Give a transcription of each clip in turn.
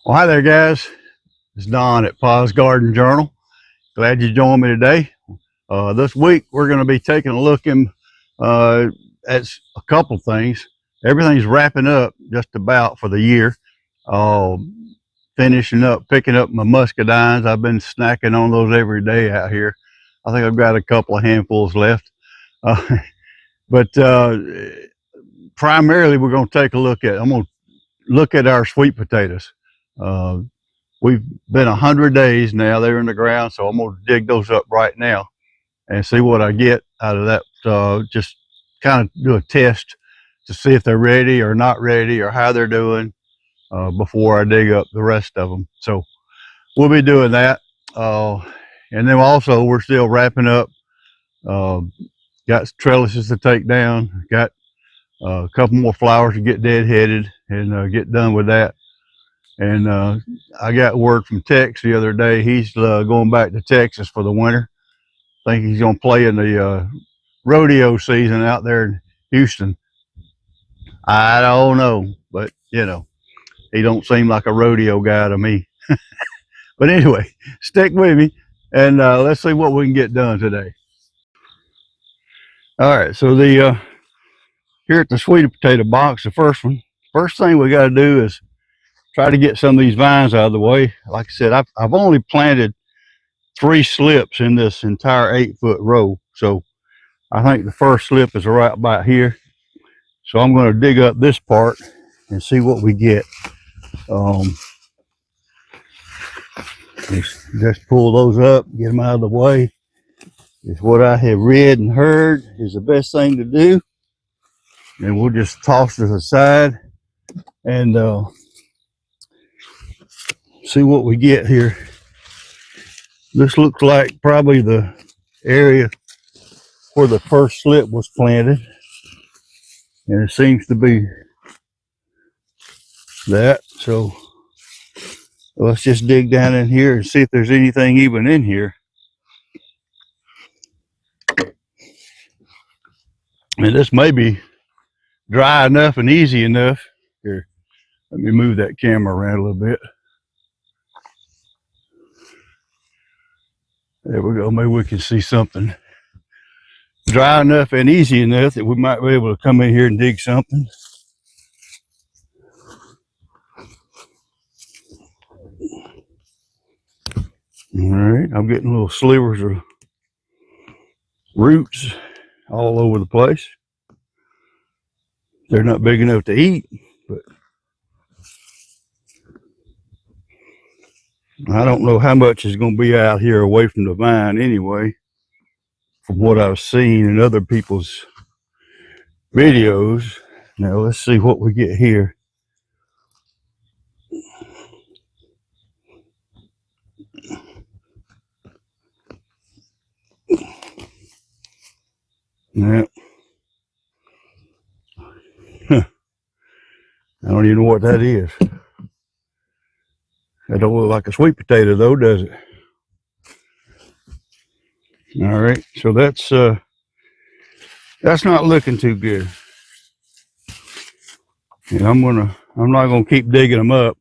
Well, hi there, guys. It's Don at Pa's Garden Journal. Glad you joined me today. This week, we're going to be taking a look at a couple things. Everything's wrapping up just about for the year. Uh, Finishing up, picking up my muscadines. I've been snacking on those every day out here. I think I've got a couple of handfuls left. Uh, but primarily, we're going to take a look at. I'm going to look at our sweet potatoes. Uh, We've been 100 days now. They're in the ground, so I'm going to dig those up right now and see what I get out of that. Just kind of do a test to see if they're ready or not ready or how they're doing before I dig up the rest of them. So we'll be doing that. And then also we're still wrapping up. Uh, got trellises to take down. Got a couple more flowers to get deadheaded and get done with that. And I got word from Tex the other day. He's going back to Texas for the winter. I think he's going to play in the rodeo season out there in Houston. I don't know, but he don't seem like a rodeo guy to me. But anyway, stick with me, and let's see what we can get done today. All right, so the here at the sweet potato box, the first thing we got to do is try to get some of these vines out of the way. Like I said, I've only planted 3 slips in this entire 8-foot row. So I think the first slip is right about here. So I'm going to dig up this part and see what we get. Just pull those up, get them out of the way. It's what I have read and heard is the best thing to do. And we'll just toss this aside and see what we get here. This looks like probably the area where the first slip was planted. And it seems to be that. So let's just dig down in here and see if there's anything even in here. And this may be dry enough and easy enough. Here, let me move that camera around a little bit. There we go. Maybe we can see something. Dry enough and easy enough that we might be able to come in here and dig something. All right, I'm getting little slivers of roots all over the place. They're not big enough to eat, but I don't know how much is going to be out here away from the vine anyway, from what I've seen in other people's videos. Now let's see what we get here. Yeah. I don't even know what that is. That don't look like a sweet potato though, does it? All right, so that's not looking too good. And I'm not gonna keep digging them up.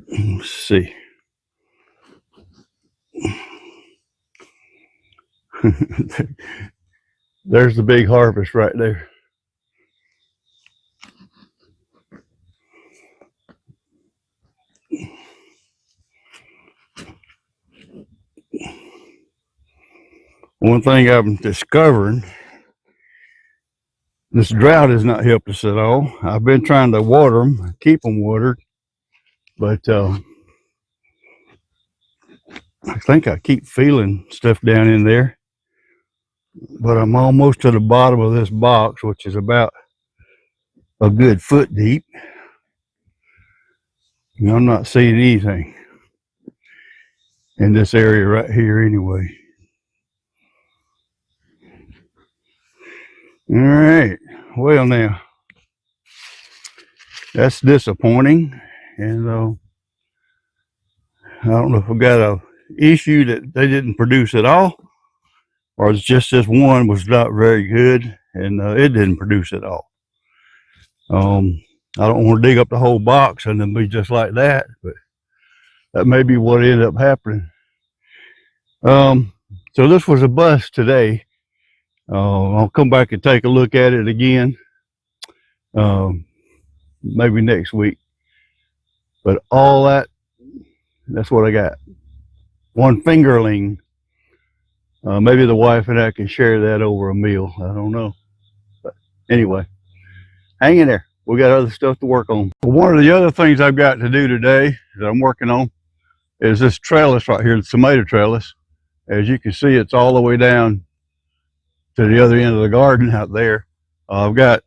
Let's see. There's the big harvest right there. One thing I'm discovering, this drought has not helped us at all. I've been trying to water them, keep them watered, but I think I keep feeling stuff down in there. But I'm almost to the bottom of this box, which is about a good foot deep. And I'm not seeing anything in this area right here anyway. All right, well now, that's disappointing. And I don't know if we got a issue that they didn't produce at all, or it's just this one was not very good, and it didn't produce at all. I don't want to dig up the whole box and then be just like that, but that may be what ended up happening. So this was a bust today. I'll come back and take a look at it again, maybe next week. But all that's what I got. One fingerling. Maybe the wife and I can share that over a meal. I don't know. But anyway, hang in there. We got other stuff to work on. But one of the other things I've got to do today that I'm working on is this trellis right here, the tomato trellis. As you can see, it's all the way down to the other end of the garden out there. I've got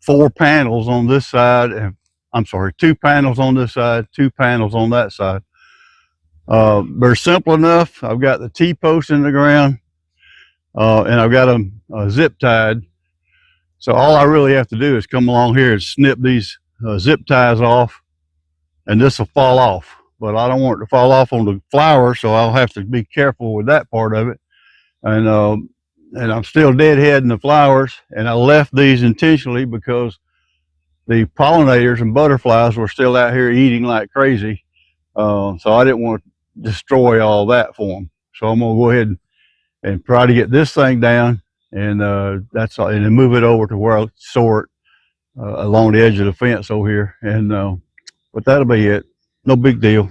4 panels on this side, and I'm sorry, 2 panels on this side, 2 panels on that side. They're simple enough. I've got the T-post in the ground, and I've got them zip tied. So all I really have to do is come along here and snip these zip ties off, and this will fall off. But I don't want it to fall off on the flower, so I'll have to be careful with that part of it. And I'm still deadheading the flowers, and I left these intentionally because the pollinators and butterflies were still out here eating like crazy. So I didn't want to destroy all that for them. So I'm gonna go ahead and try to get this thing down, and that's all, and then move it over to where I'll sort along the edge of the fence over here. And but that'll be it. No big deal.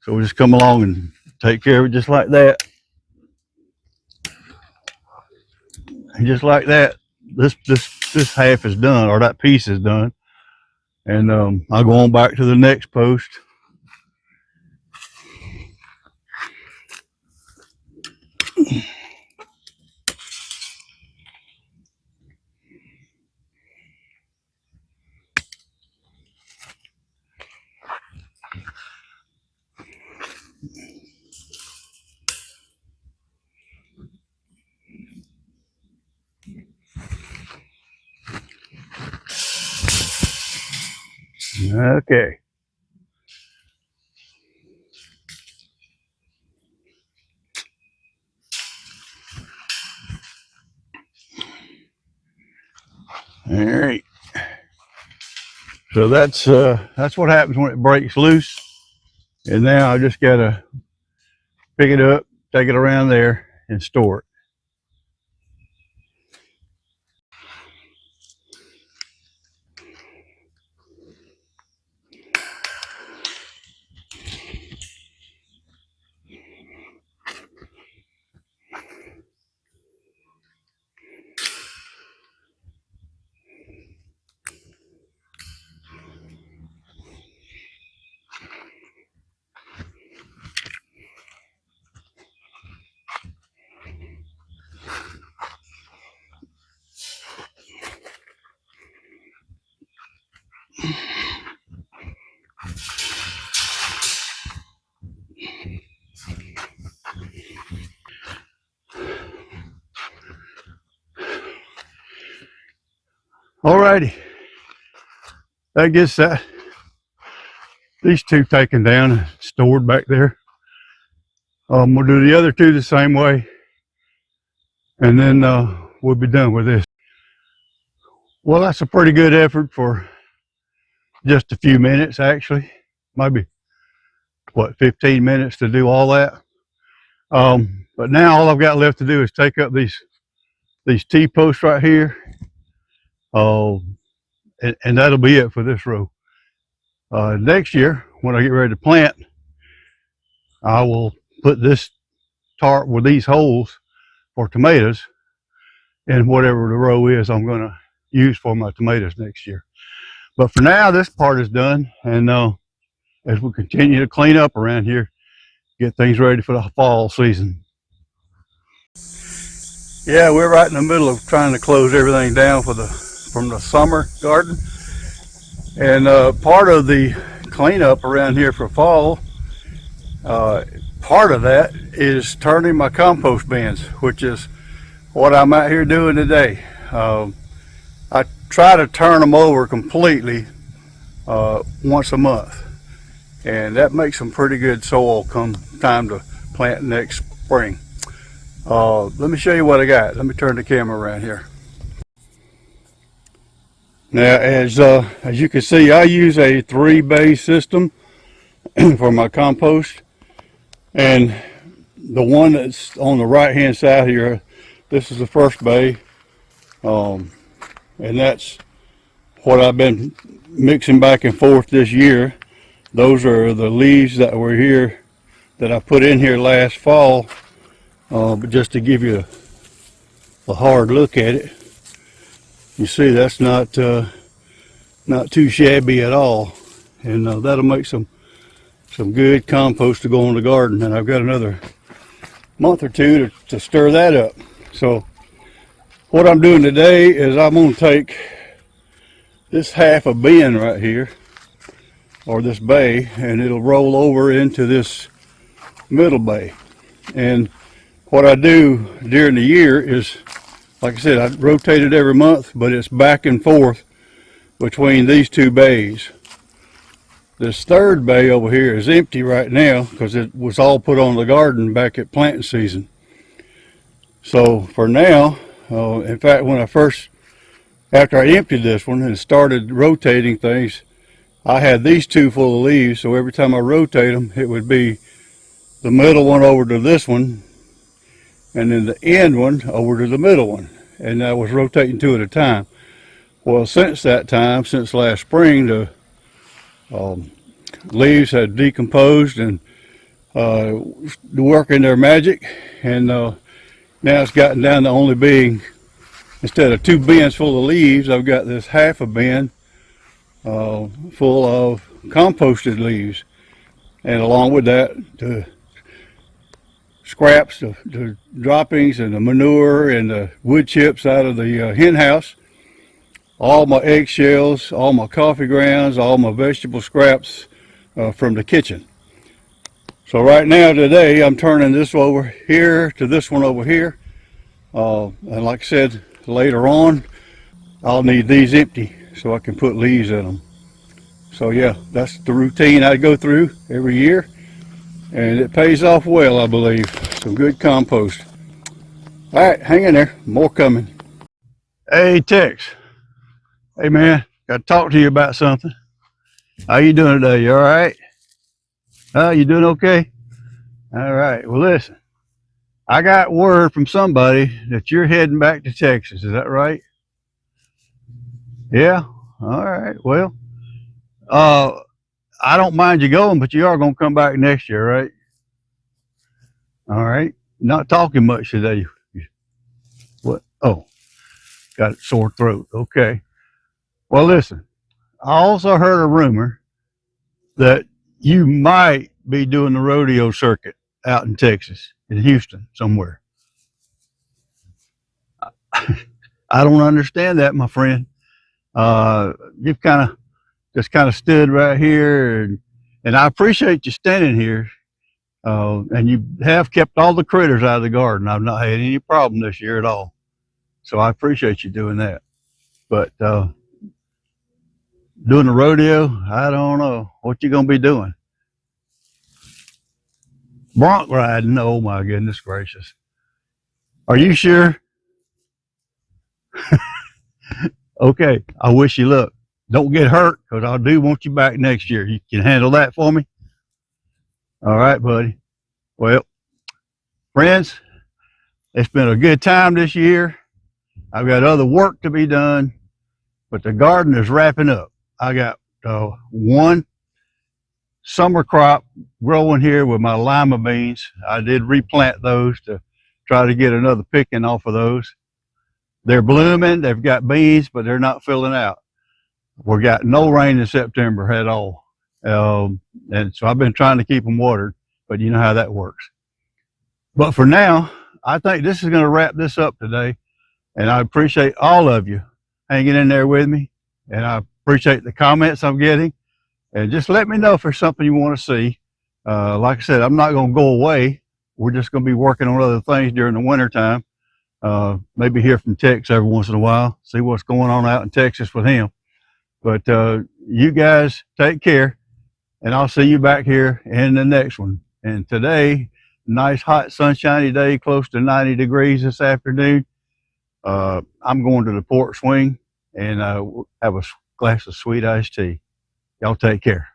So we'll just come along and take care of it just like that. And just like that, this half is done, or that piece is done. And I'll go on back to the next post. Okay. All right. So that's what happens when it breaks loose. And now I just gotta pick it up, take it around there, and store it. Alrighty, that gets these 2 taken down and stored back there. We'll do the other 2 the same way, and then we'll be done with this. Well, that's a pretty good effort for just a few minutes, actually. Maybe, what, 15 minutes to do all that. But now all I've got left to do is take up these T-posts right here. And that'll be it for this row. Next year, when I get ready to plant, I will put this tarp with these holes for tomatoes in whatever the row is I'm going to use for my tomatoes next year. But for now, this part is done, and as we continue to clean up around here, get things ready for the fall season. Yeah, we're right in the middle of trying to close everything down from the summer garden, and part of the cleanup around here for fall, part of that is turning my compost bins, which is what I'm out here doing today. I try to turn them over completely once a month, and that makes some pretty good soil come time to plant next spring. Let me show you what I got. Let me turn the camera around here. Now, as you can see, I use a 3-bay system for my compost, and the one that's on the right hand side here, this is the first bay, and that's what I've been mixing back and forth this year. Those are the leaves that were here that I put in here last fall, but just to give you a hard look at it, you see that's not too shabby at all, and that'll make some good compost to go in the garden. And I've got another month or two to stir that up. So what I'm doing today is I'm going to take this half a bin right here, or this bay, and it'll roll over into this middle bay. And what I do during the year is, like I said, I rotate it every month, but it's back and forth between these 2 bays. This 3rd bay over here is empty right now because it was all put on the garden back at planting season. So for now, in fact, after I emptied this one and started rotating things, I had these 2 full of leaves, so every time I rotate them, it would be the middle one over to this one, and then the end one over to the middle one, and I was rotating 2 at a time. Well, since that time, since last spring, the leaves had decomposed and working their magic, and now it's gotten down to only being, instead of 2 bins full of leaves, I've got this half a bin full of composted leaves, and along with that, the scraps, the droppings, and the manure and the wood chips out of the hen house, all my eggshells, all my coffee grounds, all my vegetable scraps from the kitchen. So right now today I'm turning this over here to this one over here, and like I said, later on I'll need these empty so I can put leaves in them. So yeah, that's the routine I go through every year, and it pays off well, I believe. Some good compost. All right, hang in there, more coming. Hey Tex. Hey man, got to talk to you about something. How you doing today? You all right? You doing okay? All right. Well, listen, I got word from somebody that you're heading back to Texas. Is that right? Yeah. All right. Well, I don't mind you going, but you are going to come back next year, right? All right. Not talking much today. What? Oh, got a sore throat. Okay. Well, listen, I also heard a rumor that you might be doing the rodeo circuit out in Texas, in Houston, somewhere. I don't understand that, my friend. You've just kind of stood right here, and I appreciate you standing here. And you have kept all the critters out of the garden. I've not had any problem this year at all. So I appreciate you doing that. But doing the rodeo, I don't know what you're gonna be doing. Bronc riding, oh my goodness gracious. Are you sure? Okay, I wish you luck. Don't get hurt, because I do want you back next year. You can handle that for me? All right, buddy. Well, friends, it's been a good time this year. I've got other work to be done, but the garden is wrapping up. I got 1 summer crop growing here with my lima beans. I did replant those to try to get another picking off of those. They're blooming, they've got beans, but they're not filling out. We got no rain in September at all. And so I've been trying to keep them watered, but you know how that works. But for now, I think this is going to wrap this up today. And I appreciate all of you hanging in there with me. And I appreciate the comments I'm getting. And just let me know if there's something you want to see. Like I said, I'm not going to go away. We're just going to be working on other things during the winter time. Maybe hear from Tex every once in a while, see what's going on out in Texas with him. But you guys take care, and I'll see you back here in the next one. And today, nice hot sunshiny day, close to 90 degrees this afternoon. I'm going to the porch swing and have a glass of sweet iced tea. Y'all take care.